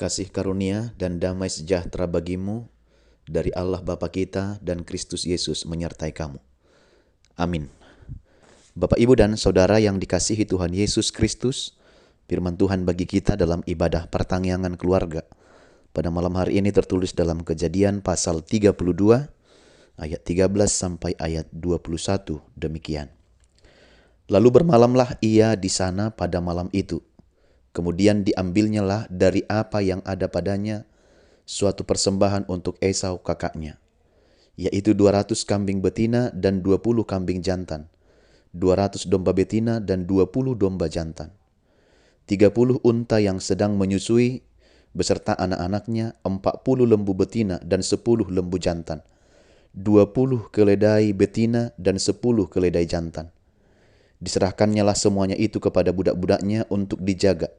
Kasih karunia dan damai sejahtera bagimu dari Allah Bapa kita dan Kristus Yesus menyertai kamu. Amin. Bapak, Ibu, dan Saudara yang dikasihi Tuhan Yesus Kristus, firman Tuhan bagi kita dalam ibadah pertangyangan keluarga pada malam hari ini tertulis dalam Kejadian pasal 32 ayat 13 sampai ayat 21 demikian. Lalu bermalamlah ia di sana pada malam itu. Kemudian diambilnyalah dari apa yang ada padanya suatu persembahan untuk Esau kakaknya, yaitu 200 kambing betina dan 20 kambing jantan, 200 domba betina dan 20 domba jantan, 30 unta yang sedang menyusui beserta anak-anaknya, 40 lembu betina dan 10 lembu jantan, 20 keledai betina dan 10 keledai jantan. Diserahkannyalah semuanya itu kepada budak-budaknya untuk dijaga,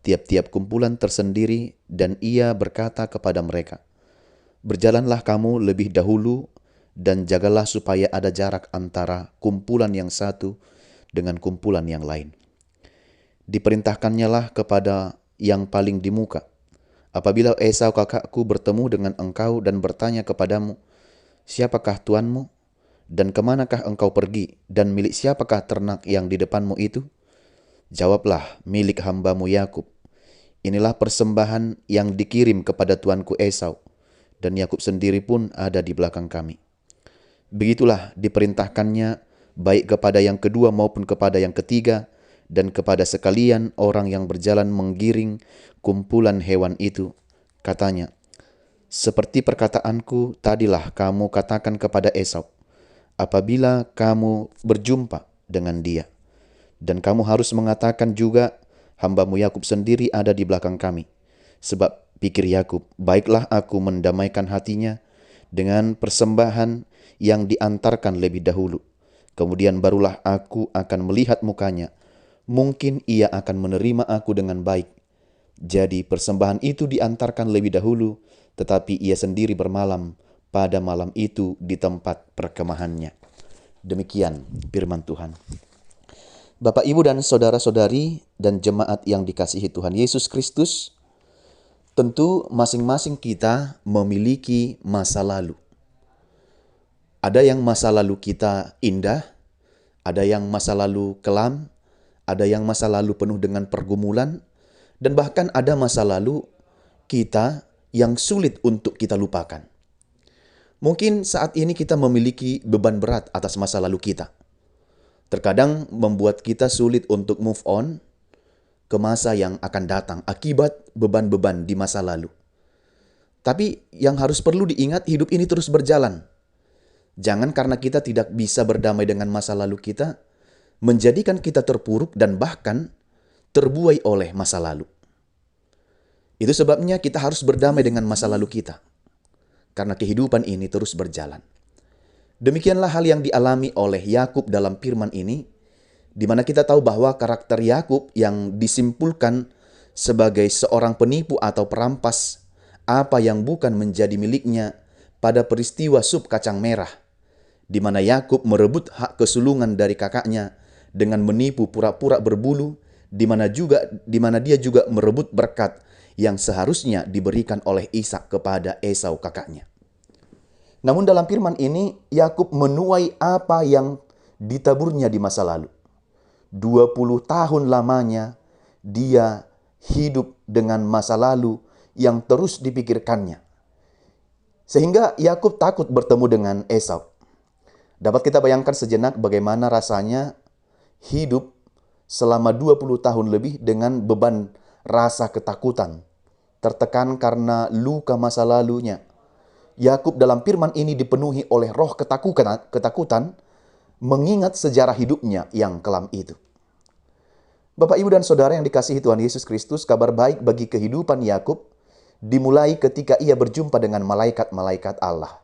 tiap-tiap kumpulan tersendiri, dan ia berkata kepada mereka, "Berjalanlah kamu lebih dahulu dan jagalah supaya ada jarak antara kumpulan yang satu dengan kumpulan yang lain." Diperintahkannyalah kepada yang paling di muka, "Apabila Esau kakakku bertemu dengan engkau dan bertanya kepadamu, 'Siapakah tuanmu? Dan kemanakah engkau pergi? Dan milik siapakah ternak yang di depanmu itu?' Jawablah, 'Milik hambamu Yakub. Inilah persembahan yang dikirim kepada tuanku Esau, dan Yakub sendiri pun ada di belakang kami.' Begitulah diperintahkannya baik kepada yang kedua maupun kepada yang ketiga, dan kepada sekalian orang yang berjalan menggiring kumpulan hewan itu. Katanya, 'Seperti perkataanku tadilah kamu katakan kepada Esau, apabila kamu berjumpa dengan dia. Dan kamu harus mengatakan juga, hambamu Yakub sendiri ada di belakang kami. Sebab pikir Yakub, baiklah aku mendamaikan hatinya dengan persembahan yang diantarkan lebih dahulu. Kemudian barulah aku akan melihat mukanya. Mungkin ia akan menerima aku dengan baik.' Jadi persembahan itu diantarkan lebih dahulu, tetapi ia sendiri bermalam pada malam itu di tempat perkemahannya." Demikian firman Tuhan. Bapak, Ibu, dan saudara-saudari dan jemaat yang dikasihi Tuhan Yesus Kristus, tentu masing-masing kita memiliki masa lalu. Ada yang masa lalu kita indah, ada yang masa lalu kelam, ada yang masa lalu penuh dengan pergumulan, dan bahkan ada masa lalu kita yang sulit untuk kita lupakan. Mungkin saat ini kita memiliki beban berat atas masa lalu kita. Terkadang membuat kita sulit untuk move on ke masa yang akan datang akibat beban-beban di masa lalu. Tapi yang harus perlu diingat, hidup ini terus berjalan. Jangan karena kita tidak bisa berdamai dengan masa lalu kita, menjadikan kita terpuruk dan bahkan terbuai oleh masa lalu. Itu sebabnya kita harus berdamai dengan masa lalu kita, karena kehidupan ini terus berjalan. Demikianlah hal yang dialami oleh Yakub dalam firman ini, di mana kita tahu bahwa karakter Yakub yang disimpulkan sebagai seorang penipu atau perampas apa yang bukan menjadi miliknya pada peristiwa sup kacang merah, di mana Yakub merebut hak kesulungan dari kakaknya dengan menipu pura-pura berbulu, di mana dia juga merebut berkat yang seharusnya diberikan oleh Ishak kepada Esau kakaknya. Namun dalam firman ini, Yakub menuai apa yang ditaburnya di masa lalu. 20 tahun lamanya dia hidup dengan masa lalu yang terus dipikirkannya. Sehingga Yakub takut bertemu dengan Esau. Dapat kita bayangkan sejenak bagaimana rasanya hidup selama 20 tahun lebih dengan beban rasa ketakutan, tertekan karena luka masa lalunya. Yakub dalam firman ini dipenuhi oleh roh ketakutan, mengingat sejarah hidupnya yang kelam itu. Bapak, Ibu, dan Saudara yang dikasihi Tuhan Yesus Kristus, kabar baik bagi kehidupan Yakub dimulai ketika ia berjumpa dengan malaikat-malaikat Allah.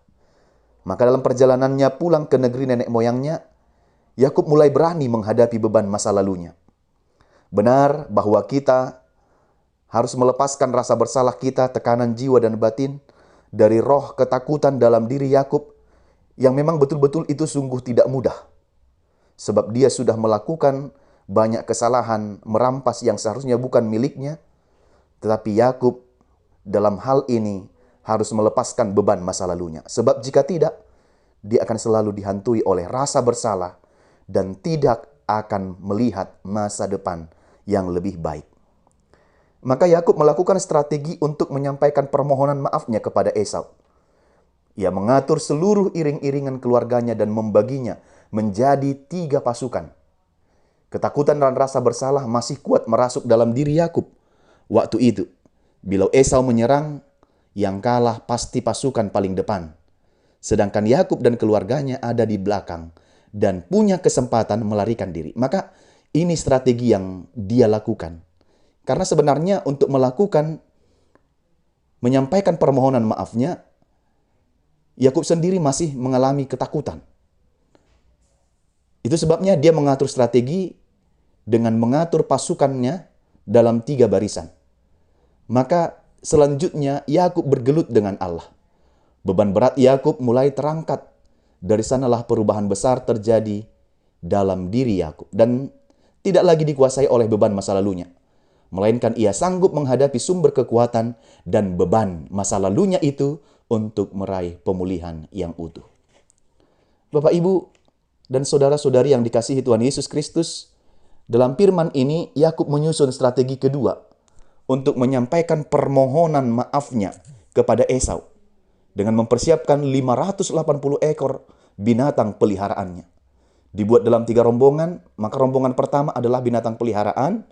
Maka dalam perjalanannya pulang ke negeri nenek moyangnya, Yakub mulai berani menghadapi beban masa lalunya. Benar bahwa kita harus melepaskan rasa bersalah kita, tekanan jiwa dan batin, dari roh ketakutan dalam diri Yakub yang memang betul-betul itu sungguh tidak mudah. Sebab dia sudah melakukan banyak kesalahan, merampas yang seharusnya bukan miliknya. Tetapi Yakub dalam hal ini harus melepaskan beban masa lalunya. Sebab jika tidak, dia akan selalu dihantui oleh rasa bersalah dan tidak akan melihat masa depan yang lebih baik. Maka Yakub melakukan strategi untuk menyampaikan permohonan maafnya kepada Esau. Ia mengatur seluruh iring-iringan keluarganya dan membaginya menjadi 3 pasukan. Ketakutan dan rasa bersalah masih kuat merasuk dalam diri Yakub. Waktu itu, bila Esau menyerang, yang kalah pasti pasukan paling depan. Sedangkan Yakub dan keluarganya ada di belakang dan punya kesempatan melarikan diri. Maka ini strategi yang dia lakukan. Karena sebenarnya untuk menyampaikan permohonan maafnya, Yakub sendiri masih mengalami ketakutan. Itu sebabnya dia mengatur strategi dengan mengatur pasukannya dalam 3 barisan. Maka selanjutnya Yakub bergelut dengan Allah. Beban berat Yakub mulai terangkat. Dari sanalah perubahan besar terjadi dalam diri Yakub dan tidak lagi dikuasai oleh beban masa lalunya, melainkan ia sanggup menghadapi sumber kekuatan dan beban masa lalunya itu untuk meraih pemulihan yang utuh. Bapak, Ibu, dan saudara-saudari yang dikasihi Tuhan Yesus Kristus, dalam firman ini Yakub menyusun strategi kedua untuk menyampaikan permohonan maafnya kepada Esau dengan mempersiapkan 580 ekor binatang peliharaannya. Dibuat dalam 3 rombongan, maka rombongan pertama adalah binatang peliharaan.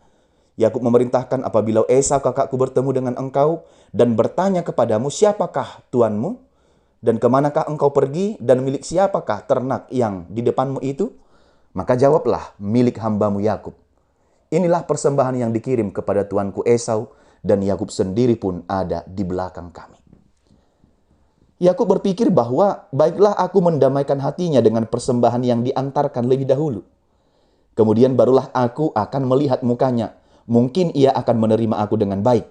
Yakub memerintahkan, apabila Esau kakakku bertemu dengan engkau dan bertanya kepadamu, siapakah tuanmu dan kemanakah engkau pergi dan milik siapakah ternak yang di depanmu itu? Maka jawablah, milik hambamu Yakub. Inilah persembahan yang dikirim kepada tuanku Esau, dan Yakub sendiri pun ada di belakang kami. Yakub berpikir bahwa baiklah aku mendamaikan hatinya dengan persembahan yang diantarkan lebih dahulu. Kemudian barulah aku akan melihat mukanya. Mungkin ia akan menerima aku dengan baik.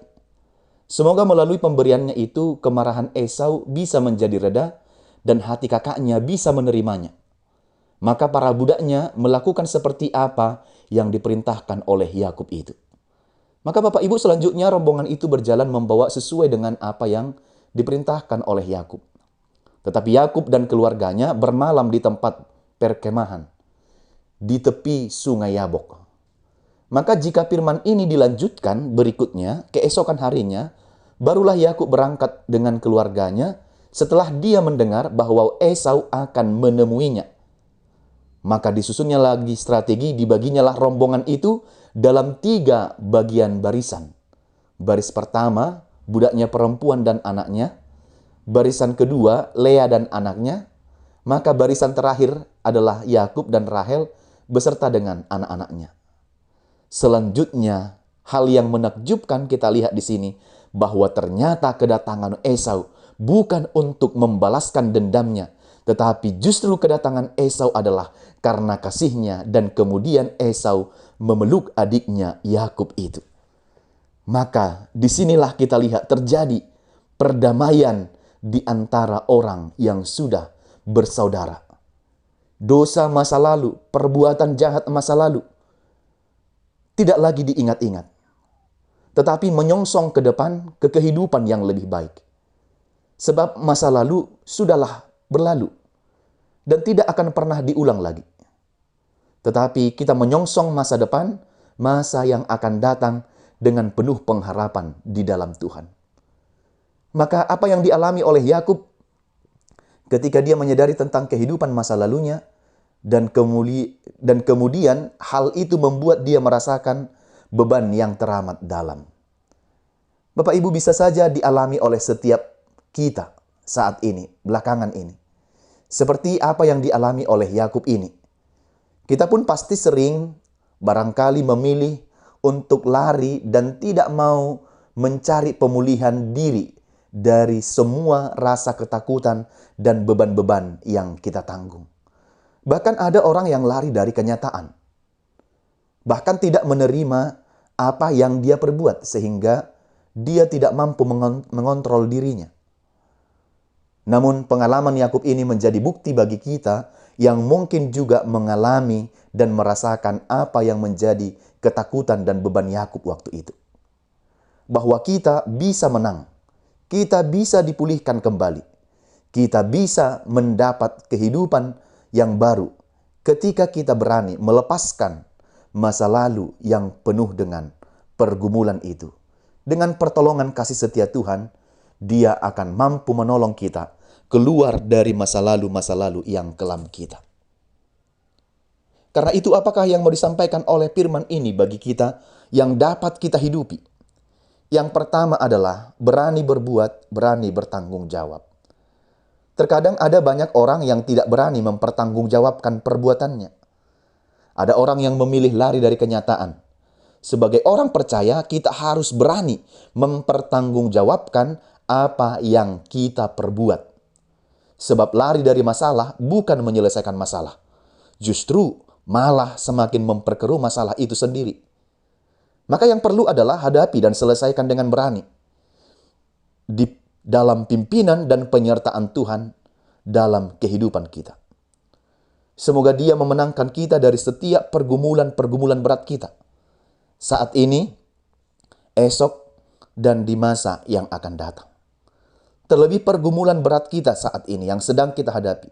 Semoga melalui pemberiannya itu kemarahan Esau bisa menjadi reda dan hati kakaknya bisa menerimanya. Maka para budaknya melakukan seperti apa yang diperintahkan oleh Yakub itu. Maka Bapak Ibu, selanjutnya rombongan itu berjalan membawa sesuai dengan apa yang diperintahkan oleh Yakub. Tetapi Yakub dan keluarganya bermalam di tempat perkemahan di tepi sungai Yabok. Maka jika firman ini dilanjutkan berikutnya, keesokan harinya, barulah Yakub berangkat dengan keluarganya setelah dia mendengar bahwa Esau akan menemuinya. Maka disusunnya lagi strategi, dibaginyalah rombongan itu dalam 3 bagian barisan. Baris pertama, budaknya perempuan dan anaknya. Barisan kedua, Lea dan anaknya. Maka barisan terakhir adalah Yakub dan Rahel beserta dengan anak-anaknya. Selanjutnya, hal yang menakjubkan kita lihat di sini, bahwa ternyata kedatangan Esau bukan untuk membalaskan dendamnya, tetapi justru kedatangan Esau adalah karena kasihnya, dan kemudian Esau memeluk adiknya Yakub itu. Maka disinilah kita lihat terjadi perdamaian di antara orang yang sudah bersaudara. Dosa masa lalu, perbuatan jahat masa lalu tidak lagi diingat-ingat, tetapi menyongsong ke depan ke kehidupan yang lebih baik. Sebab masa lalu sudahlah berlalu dan tidak akan pernah diulang lagi. Tetapi kita menyongsong masa depan, masa yang akan datang dengan penuh pengharapan di dalam Tuhan. Maka apa yang dialami oleh Yakub ketika dia menyadari tentang kehidupan masa lalunya, dan kemudian hal itu membuat dia merasakan beban yang teramat dalam. Bapak Ibu, bisa saja dialami oleh setiap kita saat ini, belakangan ini. Seperti apa yang dialami oleh Yakub ini. Kita pun pasti sering barangkali memilih untuk lari dan tidak mau mencari pemulihan diri dari semua rasa ketakutan dan beban-beban yang kita tanggung. Bahkan ada orang yang lari dari kenyataan. Bahkan tidak menerima apa yang dia perbuat sehingga dia tidak mampu mengontrol dirinya. Namun pengalaman Yakub ini menjadi bukti bagi kita yang mungkin juga mengalami dan merasakan apa yang menjadi ketakutan dan beban Yakub waktu itu. Bahwa kita bisa menang kita bisa dipulihkan kembali. Kita bisa mendapat kehidupan yang baru ketika kita berani melepaskan masa lalu yang penuh dengan pergumulan itu. Dengan pertolongan kasih setia Tuhan, Dia akan mampu menolong kita keluar dari masa lalu yang kelam kita. Karena itu, apakah yang mau disampaikan oleh firman ini bagi kita yang dapat kita hidupi? Yang pertama adalah berani berbuat, berani bertanggung jawab. Terkadang ada banyak orang yang tidak berani mempertanggungjawabkan perbuatannya. Ada orang yang memilih lari dari kenyataan. Sebagai orang percaya, kita harus berani mempertanggungjawabkan apa yang kita perbuat. Sebab lari dari masalah bukan menyelesaikan masalah. Justru malah semakin memperkeruh masalah itu sendiri. Maka yang perlu adalah hadapi dan selesaikan dengan berani. Di dalam pimpinan dan penyertaan Tuhan dalam kehidupan kita. Semoga Dia memenangkan kita dari setiap pergumulan-pergumulan berat kita. Saat ini, esok, dan di masa yang akan datang. Terlebih pergumulan berat kita saat ini yang sedang kita hadapi.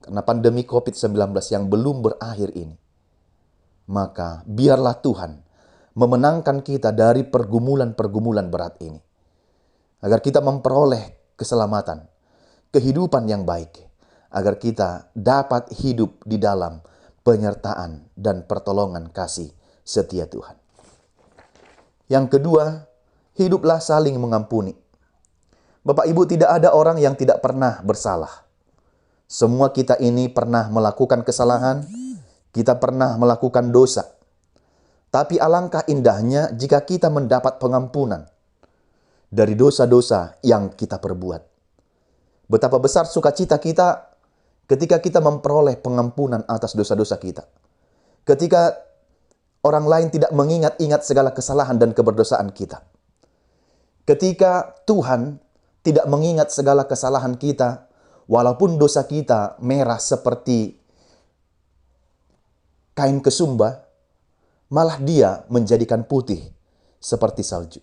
Karena pandemi COVID-19 yang belum berakhir ini. Maka biarlah Tuhan memenangkan kita dari pergumulan-pergumulan berat ini. Agar kita memperoleh keselamatan, kehidupan yang baik. Agar kita dapat hidup di dalam penyertaan dan pertolongan kasih setia Tuhan. Yang kedua, hiduplah saling mengampuni. Bapak Ibu, tidak ada orang yang tidak pernah bersalah. Semua kita ini pernah melakukan kesalahan, kita pernah melakukan dosa. Tapi alangkah indahnya jika kita mendapat pengampunan dari dosa-dosa yang kita perbuat. Betapa besar sukacita kita ketika kita memperoleh pengampunan atas dosa-dosa kita. Ketika orang lain tidak mengingat-ingat segala kesalahan dan keberdosaan kita. Ketika Tuhan tidak mengingat segala kesalahan kita, walaupun dosa kita merah seperti kain kesumba, malah Dia menjadikan putih seperti salju.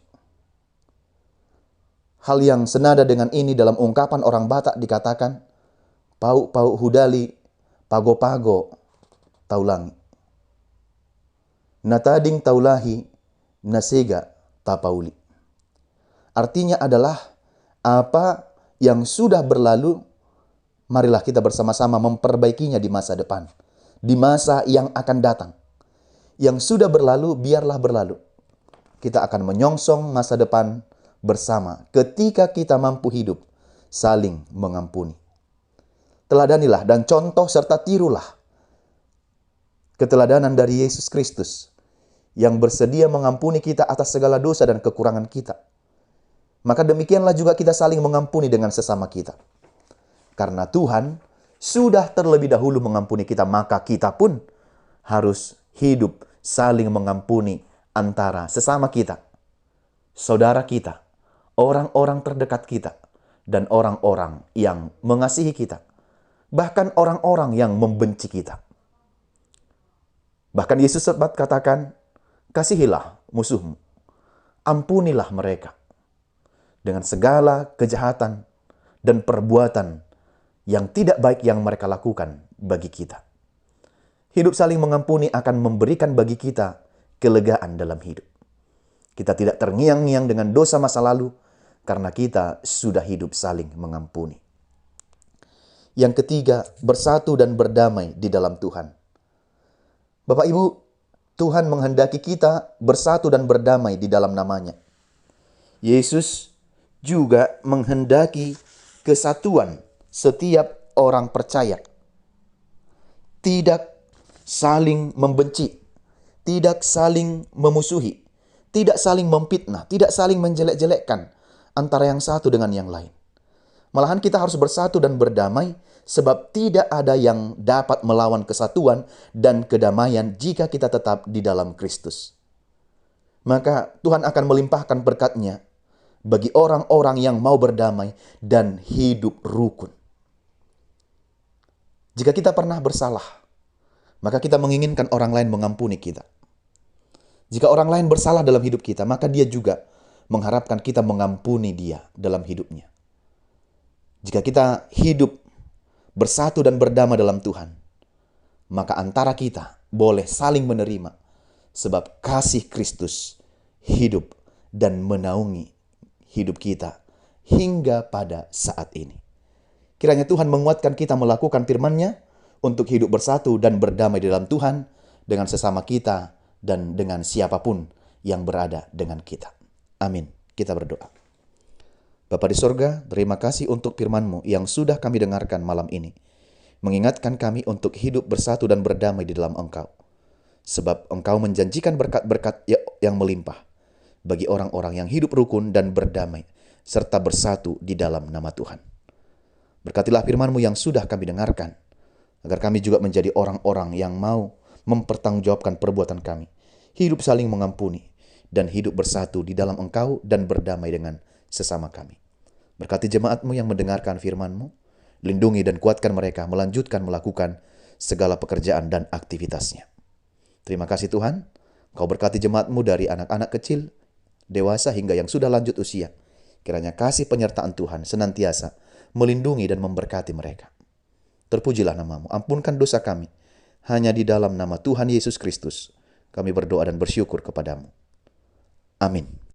Hal yang senada dengan ini dalam ungkapan orang Batak dikatakan, pau-pau hudali, pago-pago, taulangi. Natading taulahi, nasega tapauli. Artinya adalah, apa yang sudah berlalu, marilah kita bersama-sama memperbaikinya di masa depan. Di masa yang akan datang. Yang sudah berlalu, biarlah berlalu. Kita akan menyongsong masa depan bersama ketika kita mampu hidup saling mengampuni. Teladanilah dan contoh serta tirulah keteladanan dari Yesus Kristus yang bersedia mengampuni kita atas segala dosa dan kekurangan kita. Maka demikianlah juga kita saling mengampuni dengan sesama kita. Karena Tuhan sudah terlebih dahulu mengampuni kita, maka kita pun harus hidup saling mengampuni antara sesama kita, saudara kita, orang-orang terdekat kita, dan orang-orang yang mengasihi kita. Bahkan orang-orang yang membenci kita. Bahkan Yesus sempat katakan, kasihilah musuhmu, ampunilah mereka dengan segala kejahatan dan perbuatan yang tidak baik yang mereka lakukan bagi kita. Hidup saling mengampuni akan memberikan bagi kita kelegaan dalam hidup. Kita tidak terngiang-ngiang dengan dosa masa lalu karena kita sudah hidup saling mengampuni. Yang ketiga, bersatu dan berdamai di dalam Tuhan. Bapak Ibu, Tuhan menghendaki kita bersatu dan berdamai di dalam namanya. Yesus juga menghendaki kesatuan setiap orang percaya. Tidak saling membenci, tidak saling memusuhi, tidak saling memfitnah, tidak saling menjelek-jelekkan antara yang satu dengan yang lain. Malahan kita harus bersatu dan berdamai sebab tidak ada yang dapat melawan kesatuan dan kedamaian jika kita tetap di dalam Kristus. Maka Tuhan akan melimpahkan berkat-Nya bagi orang-orang yang mau berdamai dan hidup rukun. Jika kita pernah bersalah, maka kita menginginkan orang lain mengampuni kita. Jika orang lain bersalah dalam hidup kita, maka dia juga mengharapkan kita mengampuni dia dalam hidupnya. Jika kita hidup bersatu dan berdamai dalam Tuhan, maka antara kita boleh saling menerima, sebab kasih Kristus hidup dan menaungi hidup kita hingga pada saat ini. Kiranya Tuhan menguatkan kita melakukan firman-Nya untuk hidup bersatu dan berdamai di dalam Tuhan dengan sesama kita dan dengan siapapun yang berada dengan kita. Amin. Kita berdoa. Bapa di sorga, terima kasih untuk firman-Mu yang sudah kami dengarkan malam ini. Mengingatkan kami untuk hidup bersatu dan berdamai di dalam Engkau. Sebab Engkau menjanjikan berkat-berkat yang melimpah bagi orang-orang yang hidup rukun dan berdamai, serta bersatu di dalam nama Tuhan. Berkatilah firman-Mu yang sudah kami dengarkan, agar kami juga menjadi orang-orang yang mau mempertanggungjawabkan perbuatan kami, hidup saling mengampuni, dan hidup bersatu di dalam Engkau dan berdamai dengan sesama kami. Berkati jemaat-Mu yang mendengarkan firman-Mu, lindungi dan kuatkan mereka melanjutkan melakukan segala pekerjaan dan aktivitasnya. Terima kasih Tuhan, Kau berkati jemaat-Mu dari anak-anak kecil, dewasa hingga yang sudah lanjut usia. Kiranya kasih penyertaan Tuhan senantiasa melindungi dan memberkati mereka. Terpujilah nama-Mu, ampunkan dosa kami. Hanya di dalam nama Tuhan Yesus Kristus, kami berdoa dan bersyukur kepadamu. Amin.